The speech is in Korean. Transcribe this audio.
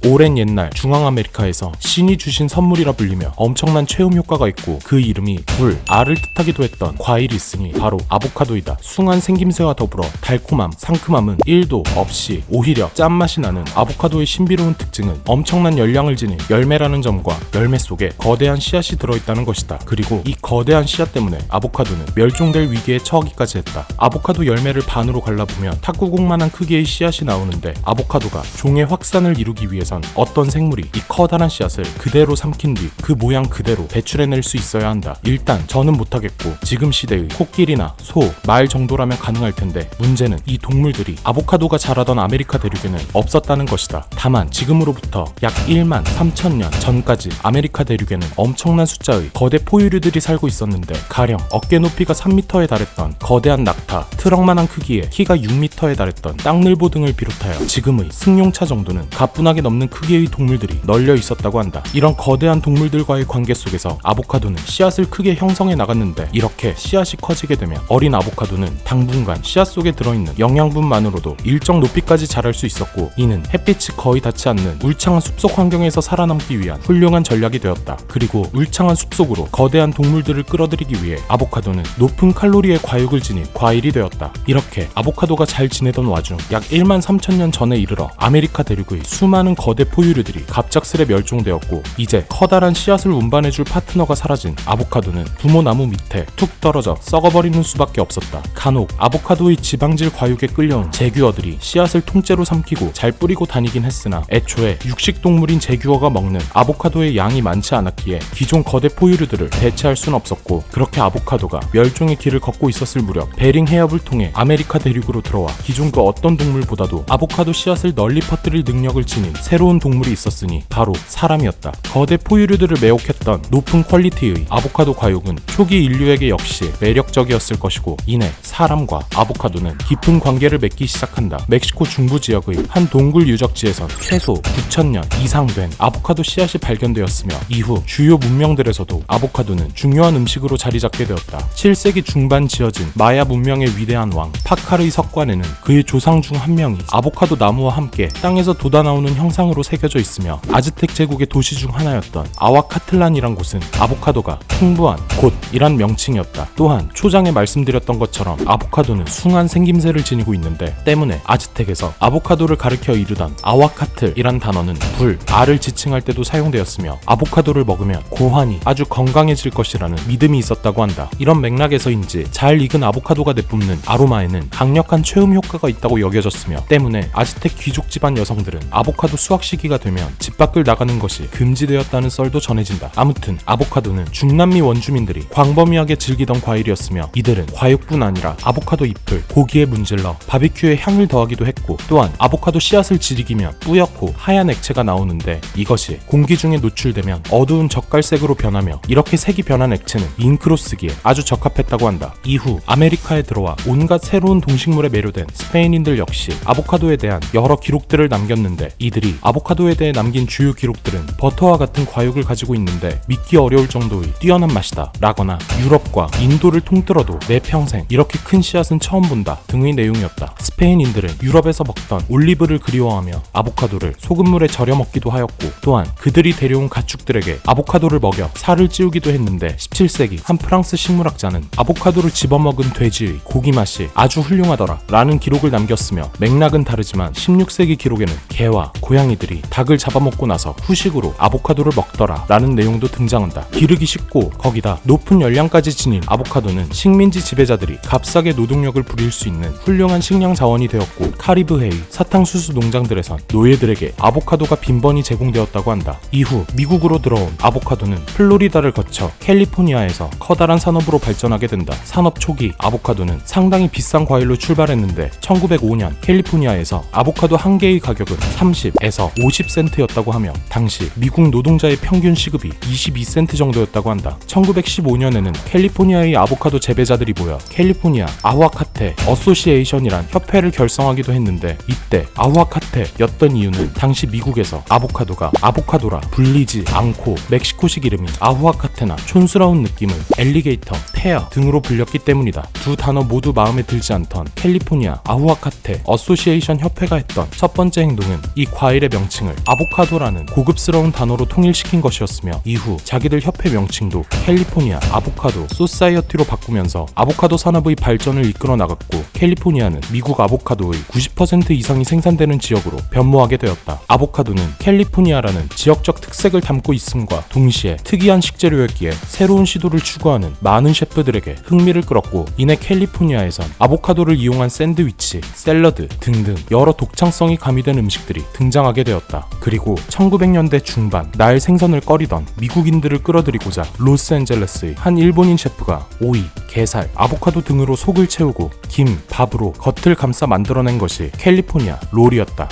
오랜 옛날 중앙아메리카에서 신이 주신 선물이라 불리며 엄청난 체험 효과가 있고 그 이름이 불, 알을 뜻하기도 했던 과일이 있으니 바로 아보카도이다. 숭한 생김새와 더불어 달콤함, 상큼함은 1도 없이 오히려 짠맛이 나는 아보카도의 신비로운 특징은 엄청난 열량을 지닌 열매라는 점과 열매 속에 거대한 씨앗이 들어있다는 것이다. 그리고 이 거대한 씨앗 때문에 아보카도는 멸종될 위기에 처하기까지 했다. 아보카도 열매를 반으로 갈라보면 탁구공만한 크기의 씨앗이 나오는데 아보카도가 종의 확산을 이루기 위해선 어떤 생물이 이 커다란 씨앗을 그대로 삼킨 뒤 그 모양 그대로 배출해낼 수 있어야 한다. 일단 저는 못하겠고 지금 시대의 코끼리나 소, 말 정도라면 가능할 텐데 문제는 이 동물들이 아보카도가 자라던 아메리카 대륙에는 없었다는 것이다. 다만 지금으로부터 약 1만 3천년 전까지 아메리카 대륙에는 엄청난 숫자의 거대 포유류들이 살고 있었는데 가령 어깨 높이가 3m에 달했던 거대한 낙타, 트럭만한 크기에 키가 6m에 달했던 땅늘보 등을 비롯하여 지금의 승용차 정도는 가뿐하게 넘는 크기의 동물들이 널려 있었다고 한다. 이런 거대한 동물들과의 관계 속에서 아보카도는 씨앗을 크게 형성해 나갔는데 이렇게 씨앗이 커지게 되면 어린 아보카도는 당분간 씨앗 속에 들어있는 영양분만으로도 일정 높이까지 자랄 수 있었고 이는 햇빛이 거의 닿지 않는 울창한 숲속 환경에서 살아남기 위한 훌륭한 전략이 되었다. 그리고 울창한 숲속으로 거대한 동물들을 끌어들이기 위해 아보카도는 높은 칼로리의 과육을 지닌 과일이 되었다. 이렇게 아보카도가 잘 지내던 와중 약 1만 3천 년 전에 이르러 아메리카 대륙의 수많은 거대 포유류들이 갑작스레 멸종되었고 이제 커다란 씨앗을 운반해줄 파트너가 사라진 아보카도는 부모 나무 밑에 툭 떨어져 썩어버리는 수밖에 없었다. 간혹 아보카도의 지방질 과육에 끌려온 제규어들이 씨앗을 통째로 삼키고 잘 뿌리고 다니긴 했으나 애초에 육식동물인 제규어가 먹는 아보카도의 양이 많지 않았기에 기존 거대 포유류들을 대체할 순 없었고 그렇게 아보카도가 멸종의 길을 걷고 있었을 무렵 베링 해협을 통해 아메리카 대륙으로 들어와 기존 그 어떤 동물보다도 아보카도 씨앗을 널리 퍼뜨릴 능력을 지닌 새로운 동물이 있었으니 바로 사람이었다. 거대 포유류들을 매혹했던 높은 퀄리티의 아보카도 과육은 초기 인류에게 역시 매력적이었을 것이고 이내 사람과 아보카도는 깊은 관계를 맺기 시작한다. 멕시코 중부 지역의 한 동굴 유적지에선 최소 9,000년 이상 된 아보카도 씨앗이 발견되었으며 이후 주요 문명들에서도 아보카도는 중요한 음식으로 자리 잡게 되었다. 7세기 중반 지어진 마야 문명의 위대한 왕 파칼의 석관에는 그의 조상 중 한 명이 아보카도 나무와 함께 땅에서 돋아나오는 형상으로 새겨져 있으며 아즈텍 제국의 도시 중 하나였던 아와카틀란이란 곳은 아보카도가 풍부한 곳이란 명칭이었다. 또한 초장에 말씀드렸던 것처럼 아보카도는 숭한 생김새를 지니고 있는데 때문에 아즈텍에서 아보카도를 가리켜 이르던 아와카틀이란 단어는 불, 알을 지칭할 때도 사용되었으며 아보카도를 먹으면 고환이 아주 건강해질 것이라는 믿음이 있었다고 한다. 이런 맥락에서인지 잘 익은 아보카도가 내뿜는 아로마에는 강력한 체험 효과가 있다고 여겨졌으며 때문에 아즈텍 귀족 집안 여성들은 아보카도 수확 시기가 되면 집 밖을 나가는 것이 금지되었다는 썰도 전해진다. 아무튼 아보카도는 중남미 원주민들이 광범위하게 즐기던 과일이었으며 이들은 과육뿐 아니라 아보카도 잎을 고기에 문질러 바비큐에 향을 더하기도 했고 또한 아보카도 씨앗을 지리기면 뿌옇고 하얀 액체가 나오는데 이것이 공기 중에 노출되면 어두운 젓갈색으로 변하며 이렇게 색이 변한 액체는 잉크로 쓰기에 아주 적합했다고 한다. 이후 아메리카에 들어와 온갖 새로운 동식물에 매료된 스페인인들 역시 아보카도에 대한 여러 기록들을 남겼는데 이들이 아보카도에 대해 남긴 주요 기록들은 버터와 같은 과육을 가지고 있는데 믿기 어려울 정도의 뛰어난 맛이다 라거나 유럽과 인도를 통틀어도 내 평생 이렇게 큰 씨앗은 처음 본다 등의 내용이었다. 스페인인들은 유럽에서 먹던 올리브를 그리워하며 아보카도를 소금물에 절여 먹기도 하였고 또한 그들이 데려온 가축들에게 아보카도를 먹여 살을 찌우기도 했는데 17세기 한 프랑스 식물학자는 아보카도를 집어먹은 돼지의 고기 맛이 아주 훌륭하더라 라는 기록을 남겼으며 맥락은 다르지만 16세기 기록에는 개와 고양이들이 닭을 잡아먹고 나서 후식으로 아보카도를 먹더라 라는 내용도 등장한다. 기르기 쉽고 거기다 높은 열량까지 지닌 아보카도는 식민지 지배자들이 값싸게 노동력을 부릴 수 있는 훌륭한 식량 자원이 되었고 카리브해의 사탕수수 농장들에선 노예들에게 아보카도가 빈번히 제공되었다고 한다. 이후 미국으로 들어온 아보카도는 플로리다를 거쳐 캘리포니아에서 커다란 산업으로 발전하게 된다. 산업 초기 아보카도는 상당히 비싼 과일로 출발했는데 1905년 캘리포니아에서 아보카도 한 개의 가격은 30에서 50센트였다고 하며 당시 미국 노동자의 평균 시급이 22센트 정도였다고 한다. 1915년에는 캘리포니아의 아보카도 재배자들이 모여 캘리포니아 아후아카테 어소시에이션이란 협회를 결성하기도 했는데 이때 아후아카테였던 이유는 당시 미국에서 아보카도가 아보카도라 불리지 않고 멕시코식 이름인 아후아카테나 촌스러운 느낌의 엘리게이터, 페어 등으로 불렸기 때문이다. 두 단어 모두 마음에 들지 않던 캘리포니아 아후아카테 어소시에이션 협회가 했던 첫 번째 행동은 이 과일의 명칭을 아보카도라는 고급스러운 단어로 통일시킨 것이었으며 이후 자기들 협회 명칭도 캘리포니아 아보카도 소사이어티로 바꾸면서 아보카도 산업의 발전을 이끌어 나갔고 캘리포니아는 미국 아보카도의 90% 이상이 생산되는 지역으로 변모하게 되었다. 아보카도는 캘리포니아라는 지역적 특색을 담고 있음과 동시에 특이한 식재료였기에 새로운 시도를 추구하는 많은 셰프들에게 흥미를 끌었고 이내 캘리포니아에선 아보카도를 이용한 샌드위치, 샐러드 등등 여러 독창성이 가미된 음식들이 등장하게 되었다. 그리고 1900년대 중반 날 생선을 꺼리던 미국인들을 끌어들이고자 로스앤젤레스의 한 일본인 셰프가 오이, 게살, 아보카도 등으로 속을 채우고 김, 밥으로 겉을 감싸 만들어낸 것이 캘리포니아 롤이었다.